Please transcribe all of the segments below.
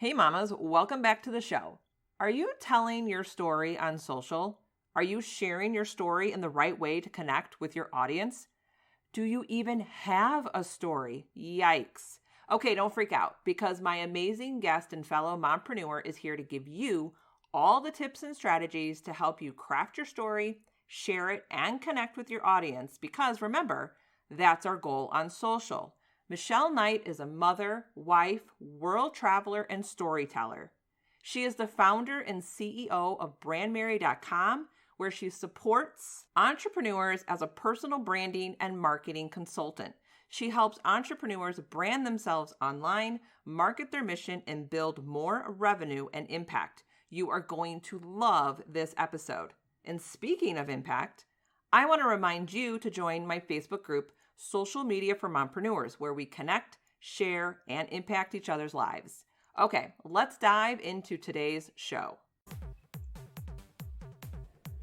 Hey mamas, welcome back to the show. Are you telling your story on social? Are you sharing your story in the right way to connect with your audience? Do you even have a story? Yikes. Okay, don't freak out because my amazing guest and fellow mompreneur is here to give you all the tips and strategies to help you craft your story, share it, and connect with your audience because remember, that's our goal on social. Michelle Knight is a mother, wife, world traveler, and storyteller. She is the founder and CEO of brandmary.com, where she supports entrepreneurs as a personal branding and marketing consultant. She helps entrepreneurs brand themselves online, market their mission, and build more revenue and impact. You are going to love this episode. And speaking of impact, I want to remind you to join my Facebook group, Social Media for Mompreneurs, where we connect, share, and impact each other's lives. Okay, let's dive into today's show.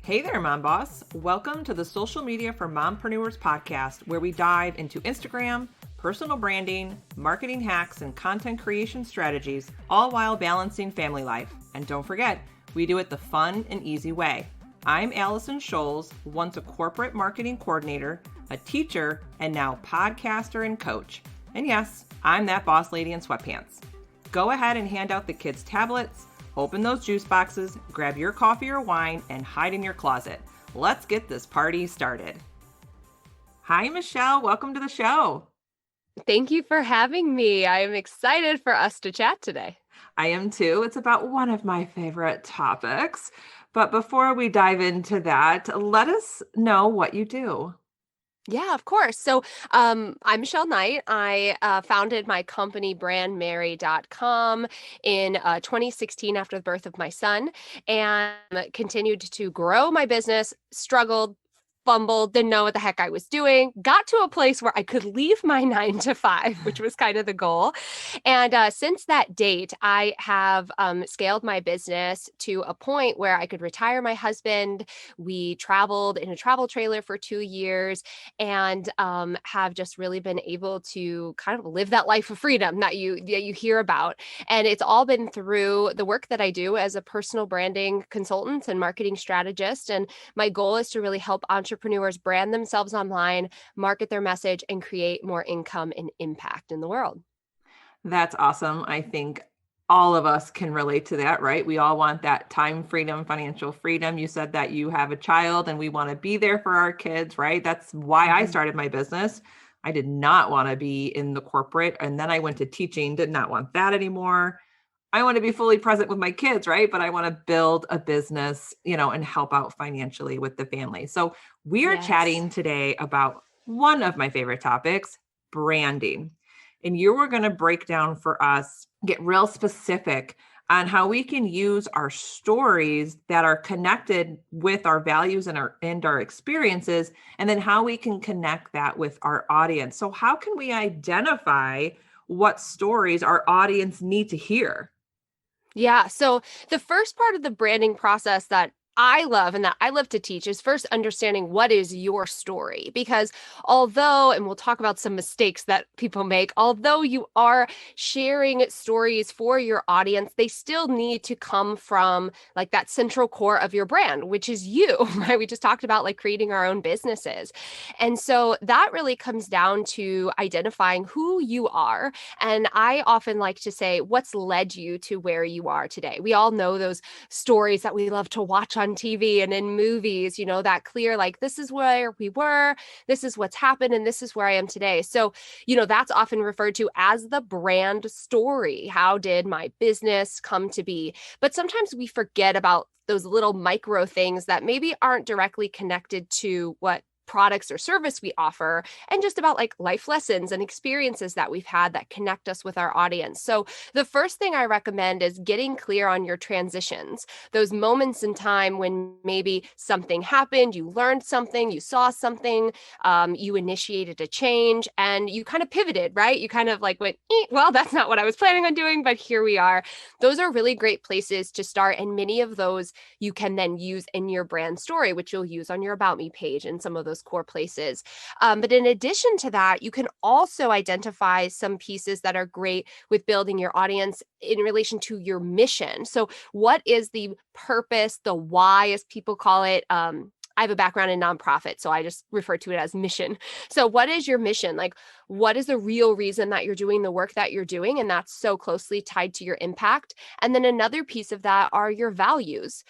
Hey there, Mom Boss. Welcome to the Social Media for Mompreneurs podcast, where we dive into Instagram, personal branding, marketing hacks, and content creation strategies, all while balancing family life. And don't forget, we do it the fun and easy way. I'm Allison Scholes, once a corporate marketing coordinator, a teacher, and now podcaster and coach. And yes, I'm that boss lady in sweatpants. Go ahead and hand out the kids' tablets, open those juice boxes, grab your coffee or wine, and hide in your closet. Let's get this party started. Hi, Michelle. Welcome to the show. Thank you for having me. I am excited for us to chat today. I am too. It's about one of my favorite topics. But before we dive into that, let us know what you do. Yeah, of course. So I'm Michelle Knight. I founded my company brandmary.com in 2016 after the birth of my son and continued to grow my business, struggled, fumbled, didn't know what the heck I was doing, got to a place where I could leave my 9 to 5, which was kind of the goal. And since that date, I have scaled my business to a point where I could retire my husband. We traveled in a travel trailer for 2 years and have just really been able to kind of live that life of freedom that you hear about. And it's all been through the work that I do as a personal branding consultant and marketing strategist. And my goal is to really help entrepreneurs brand themselves online, market their message, and create more income and impact in the world. That's awesome. I think all of us can relate to that, right? We all want that time freedom, financial freedom. You said that you have a child and we want to be there for our kids, right? That's why I started my business. I did not want to be in the corporate. And then I went to teaching, did not want that anymore. I want to be fully present with my kids, right? But I want to build a business, and help out financially with the family. So we are chatting today about one of my favorite topics, branding. And you were going to break down for us, get real specific on how we can use our stories that are connected with our values and our experiences, and then how we can connect that with our audience. So how can we identify what stories our audience need to hear? Yeah. So the first part of the branding process that I love and that I love to teach is first understanding what is your story. Because although, and we'll talk about some mistakes that people make, although you are sharing stories for your audience, they still need to come from like that central core of your brand, which is you, right? We just talked about like creating our own businesses. And so that really comes down to identifying who you are. And I often like to say, what's led you to where you are today? We all know those stories that we love to watch on TV and in movies, that clear, like, this is where we were, this is what's happened, and this is where I am today. So, that's often referred to as the brand story. How did my business come to be? But sometimes we forget about those little micro things that maybe aren't directly connected to what products or service we offer, and just about like life lessons and experiences that we've had that connect us with our audience. So the first thing I recommend is getting clear on your transitions, those moments in time when maybe something happened, you learned something, you saw something, you initiated a change, and you kind of pivoted, right? You kind of like went, well, that's not what I was planning on doing, but here we are. Those are really great places to start. And many of those you can then use in your brand story, which you'll use on your About Me page and some of those those core places. But in addition to that, you can also identify some pieces that are great with building your audience in relation to your mission. So what is the purpose, the why, as people call it? I have a background in nonprofit, so I just refer to it as mission. So what is your mission? Like, what is the real reason that you're doing the work that you're doing? And that's so closely tied to your impact. And then another piece of that are your values.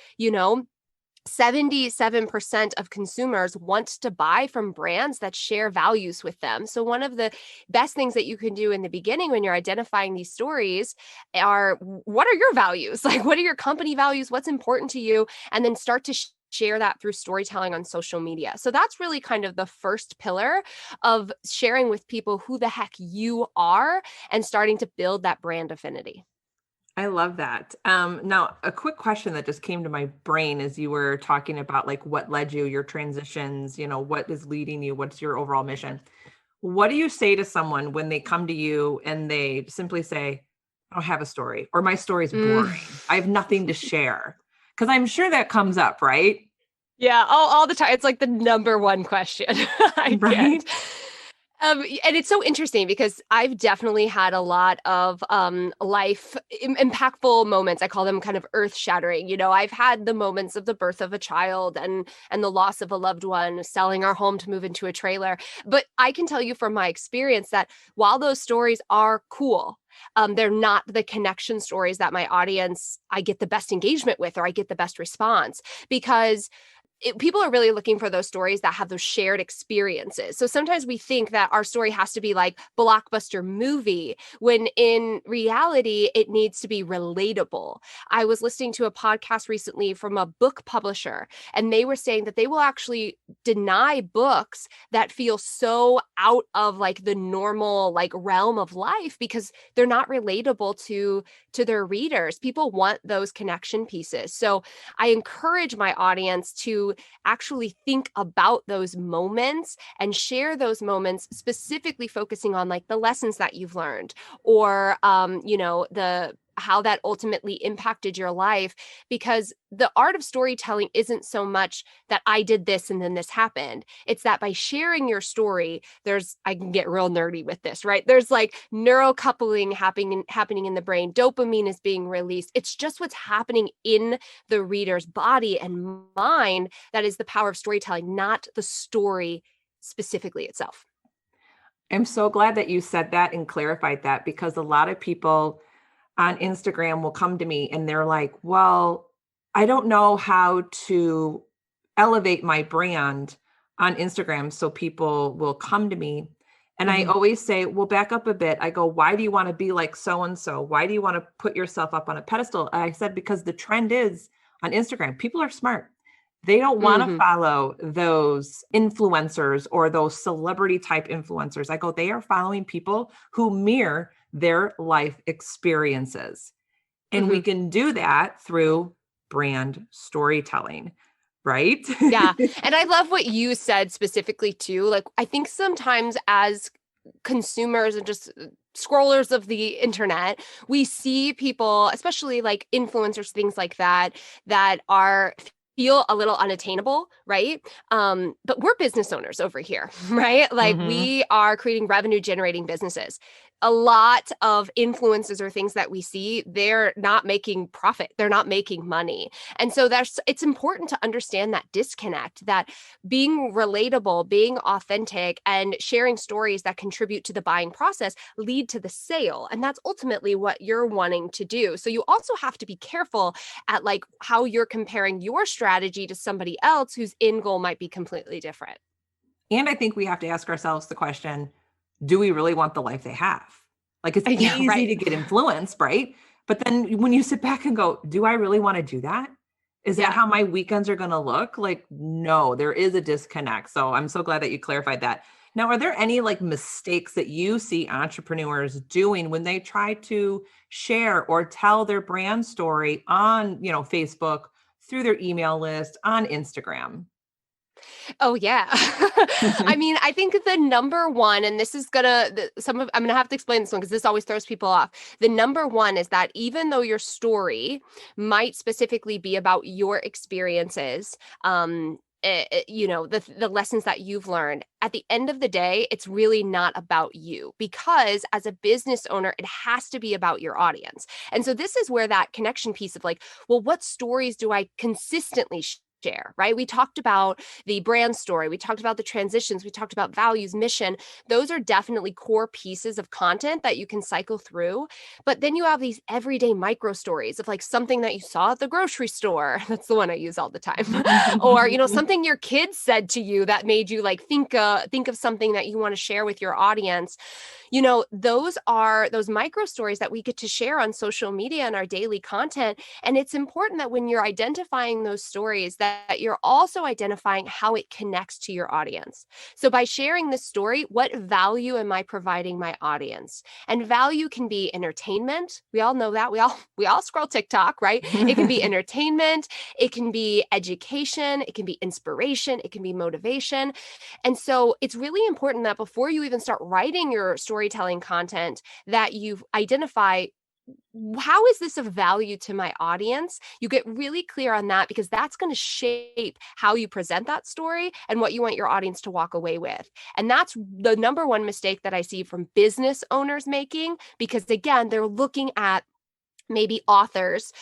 77% of consumers want to buy from brands that share values with them. So one of the best things that you can do in the beginning when you're identifying these stories are, what are your values? Like, what are your company values? What's important to you? And then start to share that through storytelling on social media. So that's really kind of the first pillar of sharing with people who the heck you are and starting to build that brand affinity. I love that. Now, a quick question that just came to my brain as you were talking about like what led you, your transitions, what is leading you, what's your overall mission? What do you say to someone when they come to you and they simply say, I don't have a story, or my story's boring. I have nothing to share. Because I'm sure that comes up, right? Yeah, all the time. It's like the number one question I Right? get. And it's so interesting because I've definitely had a lot of life impactful moments. I call them kind of earth shattering. I've had the moments of the birth of a child and the loss of a loved one, selling our home to move into a trailer. But I can tell you from my experience that while those stories are cool, they're not the connection stories that my audience I get the best engagement with or I get the best response because people are really looking for those stories that have those shared experiences. So sometimes we think that our story has to be like blockbuster movie, when in reality, it needs to be relatable. I was listening to a podcast recently from a book publisher, and they were saying that they will actually deny books that feel so out of like the normal like realm of life because they're not relatable to their readers. People want those connection pieces. So I encourage my audience to actually think about those moments and share those moments, specifically focusing on like the lessons that you've learned or, the how that ultimately impacted your life, because the art of storytelling isn't so much that I did this and then this happened. It's that by sharing your story, I can get real nerdy with this, right? There's like neurocoupling happening in the brain. Dopamine is being released. It's just what's happening in the reader's body and mind that is the power of storytelling, not the story specifically itself. I'm so glad that you said that and clarified that, because a lot of people on Instagram will come to me and they're like, well, I don't know how to elevate my brand on Instagram so people will come to me. And I always say, well, back up a bit. I go, why do you want to be like so-and-so? Why do you want to put yourself up on a pedestal? And I said, because the trend is on Instagram, people are smart. They don't want to follow those influencers or those celebrity type influencers. I go, they are following people who mirror their life experiences. And we can do that through brand storytelling, right? Yeah. And I love what you said specifically too. Like, I think sometimes as consumers and just scrollers of the internet, we see people, especially like influencers, things like that, that are feel a little unattainable, right? But we're business owners over here, right? Like we are creating revenue generating businesses. A lot of influencers or things that we see, they're not making profit. They're not making money. And so it's important to understand that disconnect, that being relatable, being authentic, and sharing stories that contribute to the buying process lead to the sale. And that's ultimately what you're wanting to do. So you also have to be careful at like how you're comparing your strategy to somebody else whose end goal might be completely different. And I think we have to ask ourselves the question, do we really want the life they have? Like, it's Yeah, easy right. to get influenced, right? But then when you sit back and go, do I really want to do that? Is that Yeah. how my weekends are going to look? Like, no, there is a disconnect. So I'm so glad that you clarified that. Now, are there any like mistakes that you see entrepreneurs doing when they try to share or tell their brand story on, Facebook, through their email list, on Instagram? Oh yeah. I mean, I think the number one, and this is I'm gonna have to explain this one because this always throws people off. The number one is that even though your story might specifically be about your experiences, the lessons that you've learned. At the end of the day, it's really not about you, because as a business owner, it has to be about your audience. And so this is where that connection piece of like, well, what stories do I consistently share, right? We talked about the brand story. We talked about the transitions. We talked about values, mission. Those are definitely core pieces of content that you can cycle through. But then you have these everyday micro stories of like something that you saw at the grocery store. That's the one I use all the time. Or, something your kids said to you that made you like think of something that you want to share with your audience. Those are those micro stories that we get to share on social media and our daily content. And it's important that when you're identifying those stories, that you're also identifying how it connects to your audience. So by sharing this story, what value am I providing my audience? And value can be entertainment. We all know that. We all scroll TikTok, right? It can be entertainment, it can be education, it can be inspiration, it can be motivation. And so it's really important that before you even start writing your storytelling content, that you identify, how is this of value to my audience? You get really clear on that, because that's going to shape how you present that story and what you want your audience to walk away with. And that's the number one mistake that I see from business owners making, because again, they're looking at maybe authors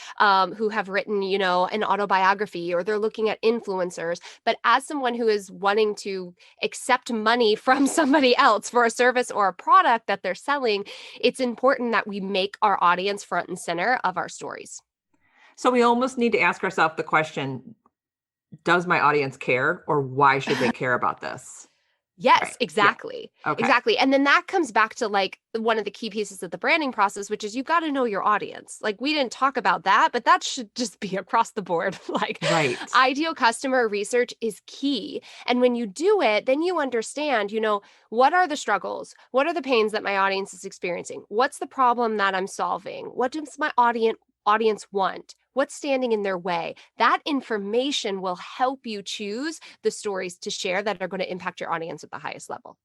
who have written, an autobiography, or they're looking at influencers. But as someone who is wanting to accept money from somebody else for a service or a product that they're selling, it's important that we make our audience front and center of our stories. So we almost need to ask ourselves the question, does my audience care, or why should they care about this? Yes, Right. exactly. Yeah. Okay. Exactly. And then that comes back to like one of the key pieces of the branding process, which is you got to know your audience. Like we didn't talk about that, but that should just be across the board. Like Right. ideal customer research is key. And when you do it, then you understand, what are the struggles? What are the pains that my audience is experiencing? What's the problem that I'm solving? What does my audience want? What's standing in their way? That information will help you choose the stories to share that are going to impact your audience at the highest level.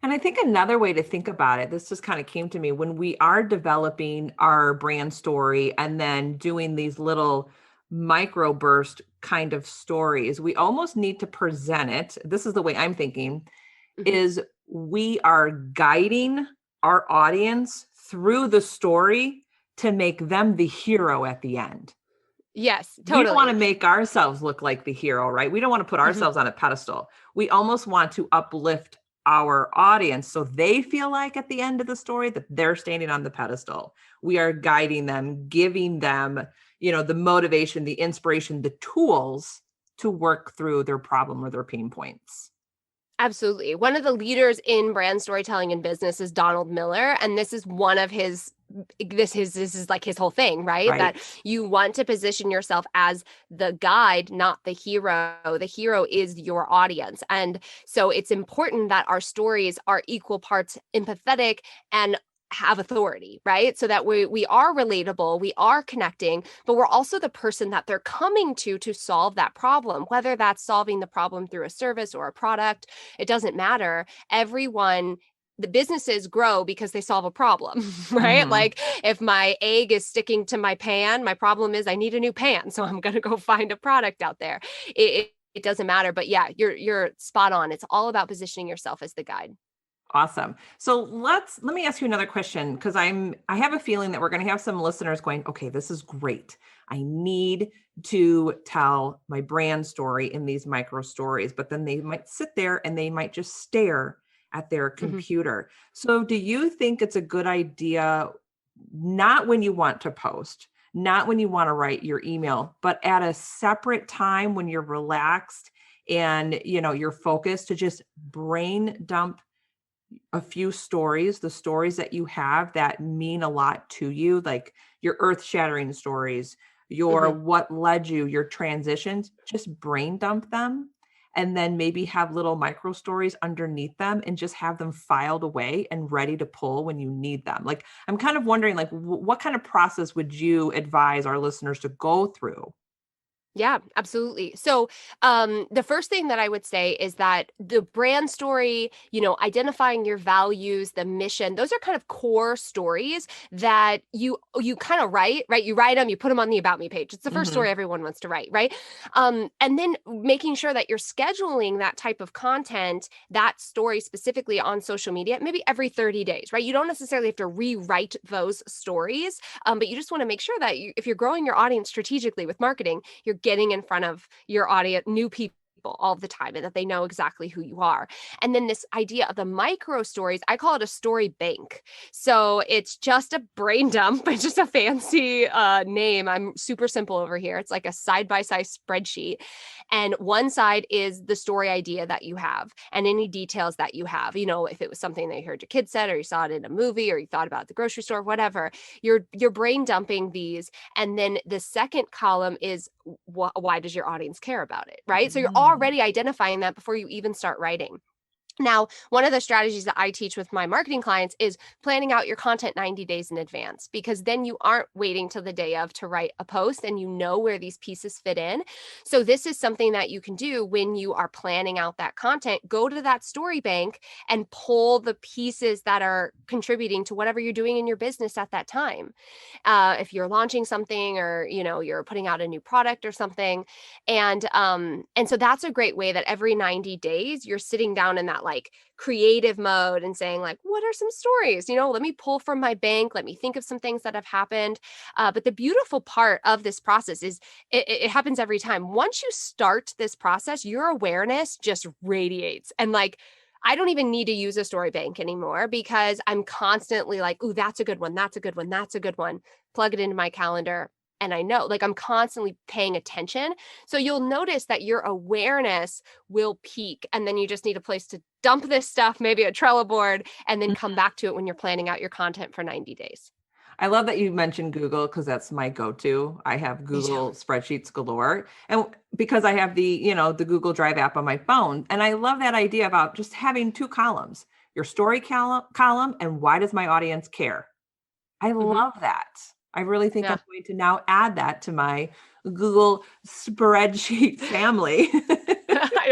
And I think another way to think about it, this just kind of came to me when we are developing our brand story and then doing these little microburst kind of stories, we almost need to present it. This is the way I'm thinking, is we are guiding our audience through the story to make them the hero at the end. Yes, We don't want to totally. make ourselves look like the hero, right? We don't want to put ourselves on a pedestal. We almost want to uplift our audience so they feel like at the end of the story that they're standing on the pedestal. We are guiding them, giving them, the motivation, the inspiration, the tools to work through their problem or their pain points. Absolutely. One of the leaders in brand storytelling in business is Donald Miller. And this is one of this is like his whole thing, right? Right. That you want to position yourself as the guide, not the hero. The hero is your audience. And so it's important that our stories are equal parts empathetic and have authority, right? So that we are relatable, we are connecting, but we're also the person that they're coming to solve that problem, whether that's solving the problem through a service or a product, it doesn't matter. The businesses grow because they solve a problem, right? Mm-hmm. Like if my egg is sticking to my pan, my problem is I need a new pan. So I'm going to go find a product out there. It doesn't matter. But yeah, you're spot on. It's all about positioning yourself as the guide. Awesome. So let me ask you another question, because I have a feeling that we're going to have some listeners going, okay, this is great. I need to tell my brand story in these micro stories, but then they might sit there and they might just stare at their computer. So do you think it's a good idea, not when you want to post, not when you want to write your email, but at a separate time when you're relaxed and you're focused, to just brain dump a few stories, the stories that you have that mean a lot to you, like your earth-shattering stories, your what led you, your transitions, just brain dump them, and then maybe have little micro stories underneath them and just have them filed away and ready to pull when you need them. Like, I'm kind of wondering, like, what kind of process would you advise our listeners to go through? Yeah, absolutely. So, the first thing that I would say is that the brand story, identifying your values, the mission, those are kind of core stories that you kind of write, right? You write them, you put them on the About Me page. It's the first Hmm. story everyone wants to write, right? And then making sure that you're scheduling that type of content, that story specifically on social media, maybe every 30 days, right? You don't necessarily have to rewrite those stories, but you just want to make sure that if you're growing your audience strategically with marketing, you're getting in front of your audience, new people all the time, and that they know exactly who you are. And then this idea of the micro stories, I call it a story bank. So it's just a brain dump, it's just a fancy name. I'm super simple over here. It's like a side by side spreadsheet. And one side is the story idea that you have and any details that you have. If it was something that you heard your kid said, or you saw it in a movie, or you thought about at the grocery store, whatever, you're brain dumping these. And then the second column is why does your audience care about it, right? So you're already identifying that before you even start writing. Now, one of the strategies that I teach with my marketing clients is planning out your content 90 days in advance, because then you aren't waiting till the day of to write a post, and you know where these pieces fit in. So this is something that you can do when you are planning out that content. Go to that story bank and pull the pieces that are contributing to whatever you're doing in your business at that time. If you're launching something, or you're putting out a new product or something. And so that's a great way that every 90 days you're sitting down in that like creative mode and saying like, what are some stories? Let me pull from my bank, let me think of some things that have happened. But the beautiful part of this process is it happens every time. Once you start this process, your awareness just radiates. And like, I don't even need to use a story bank anymore, because I'm constantly like, ooh, that's a good one. That's a good one. That's a good one. Plug it into my calendar. And I know, like, I'm constantly paying attention. So you'll notice that your awareness will peak, and then you just need a place to dump this stuff, maybe a Trello board, and then come back to it when you're planning out your content for 90 days. I love that you mentioned Google, because that's my go-to. I have Me too. Google spreadsheets galore. And because I have the Google Drive app on my phone. And I love that idea about just having two columns, your story column and why does my audience care? I Hmm. love that. I really think I'm Yeah. going to now add that to my Google spreadsheet family.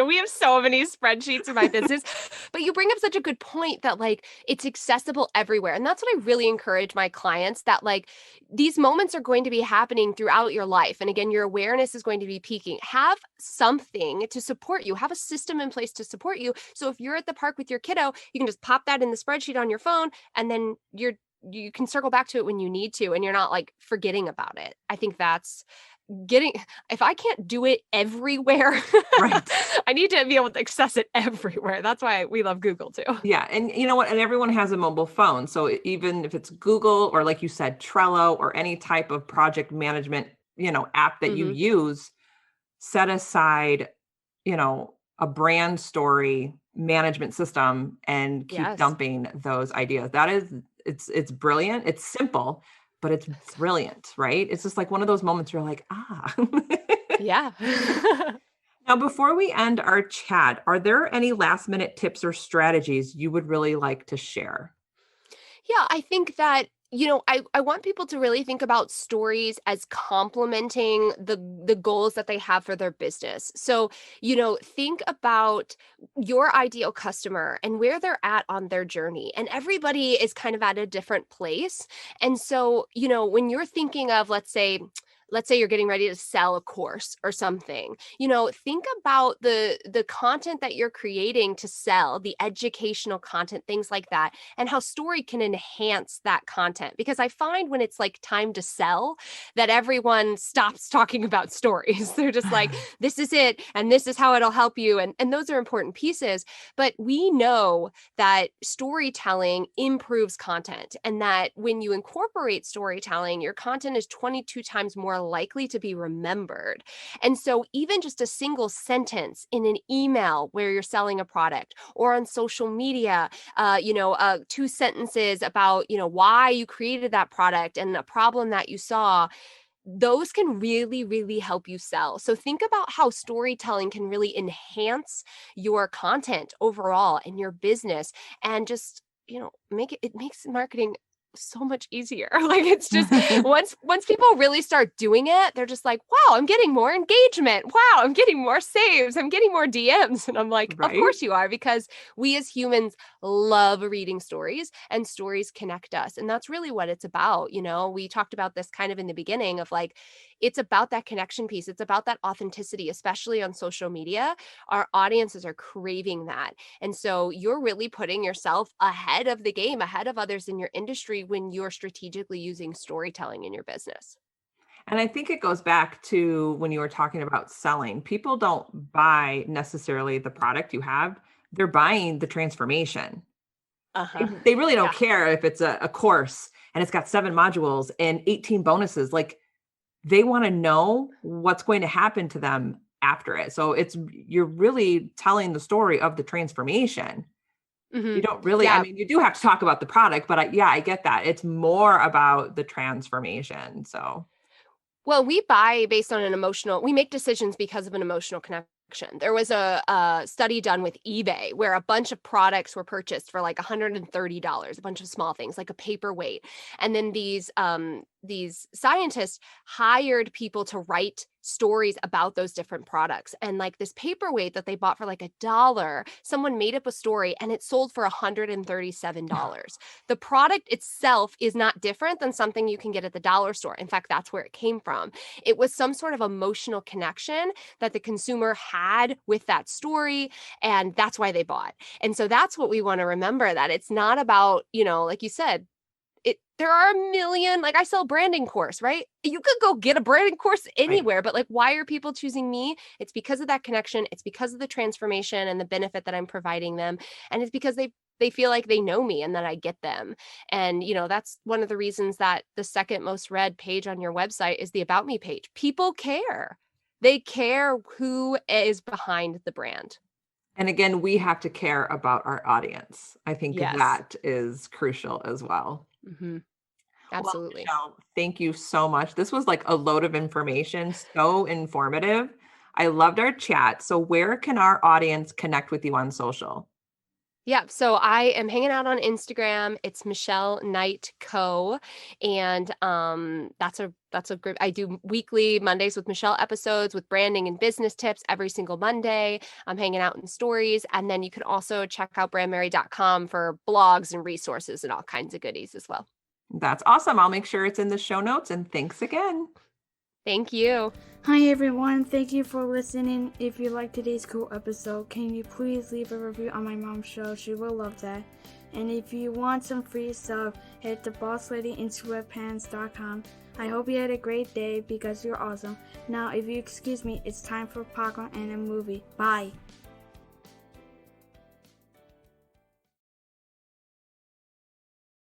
We have so many spreadsheets in my business, but you bring up such a good point that like it's accessible everywhere. And that's what I really encourage my clients, that like these moments are going to be happening throughout your life. And again, your awareness is going to be peaking. Have something to support you, have a system in place to support you. So if you're at the park with your kiddo, you can just pop that in the spreadsheet on your phone, and then you can circle back to it when you need to, and you're not like forgetting about it. I think that's getting, if I can't do it everywhere, Right. I need to be able to access it everywhere. That's why we love Google too. Yeah. And you know what? And everyone has a mobile phone. So even if it's Google or, like you said, Trello or any type of project management, app that you Hmm. use, set aside, a brand story management system and keep Yes. dumping those ideas. It's brilliant. It's simple, but it's brilliant, right? It's just like one of those moments where you're like, ah. Yeah. Now, before we end our chat, are there any last minute tips or strategies you would really like to share? Yeah, I think that, I want people to really think about stories as complementing the goals that they have for their business. So, think about your ideal customer and where they're at on their journey. And everybody is kind of at a different place. And so, when you're thinking of, let's say you're getting ready to sell a course or something, think about the content that you're creating to sell, the educational content, things like that, and how story can enhance that content. Because I find when it's like time to sell, that everyone stops talking about stories. They're just like, this is it, and this is how it'll help you. And those are important pieces. But we know that storytelling improves content, and that when you incorporate storytelling, your content is 22 times more likely to be remembered. And so, even just a single sentence in an email where you're selling a product, or on social media, two sentences about, why you created that product and a problem that you saw, those can really, really help you sell. So think about how storytelling can really enhance your content overall in your business, and just, it makes marketing so much easier. Like it's just once people really start doing it, they're just like, wow, I'm getting more engagement. Wow, I'm getting more saves. I'm getting more DMs. And I'm like, of Right? course you are, because we as humans love reading stories and stories connect us. And that's really what it's about. We talked about this kind of in the beginning of like, it's about that connection piece. It's about that authenticity, especially on social media. Our audiences are craving that. And so you're really putting yourself ahead of the game, ahead of others in your industry when you're strategically using storytelling in your business. And I think it goes back to when you were talking about selling. People don't buy necessarily the product you have, they're buying the transformation. Uh-huh. They really don't Yeah. care if it's a course and it's got 7 modules and 18 bonuses. Like they want to know what's going to happen to them after it. So you're really telling the story of the transformation. Mm-hmm. You don't really, I Yeah. mean, you do have to talk about the product, but I get that. It's more about the transformation. So, Well, we buy based on we make decisions because of an emotional connection. There was a study done with eBay where a bunch of products were purchased for like $130, a bunch of small things like a paperweight. And then these scientists hired people to write stories about those different products. And like this paperweight that they bought for like $1, someone made up a story and it sold for $137. The product itself is not different than something you can get at the dollar store. In fact, that's where it came from. It was some sort of emotional connection that the consumer had with that story, and that's why they bought. And so that's what we want to remember, that it's not about, like you said, there are a million, like I sell branding course, right? You could go get a branding course anywhere, right. but like, why are people choosing me? It's because of that connection. It's because of the transformation and the benefit that I'm providing them. And it's because they feel like they know me and that I get them. And, that's one of the reasons that the second most read page on your website is the About Me page. People care. They care who is behind the brand. And again, we have to care about our audience. I think Yes. that is crucial as well. Mm-hmm. Well, Absolutely. Michelle, thank you so much. This was like a load of information, so informative. I loved our chat. So, where can our audience connect with you on social? Yeah, so I am hanging out on Instagram. It's Michelle Knight Co. And that's a group. I do weekly Mondays with Michelle episodes with branding and business tips every single Monday. I'm hanging out in stories. And then you can also check out brandmary.com for blogs and resources and all kinds of goodies as well. That's awesome. I'll make sure it's in the show notes. And thanks again. Thank you. Hi everyone, thank you for listening. If you liked today's cool episode, can you please leave a review on my mom's show? She will love that. And if you want some free stuff, head to bossladyinsweatpants.com. I hope you had a great day because you're awesome. Now, if you excuse me, it's time for popcorn and a movie. Bye.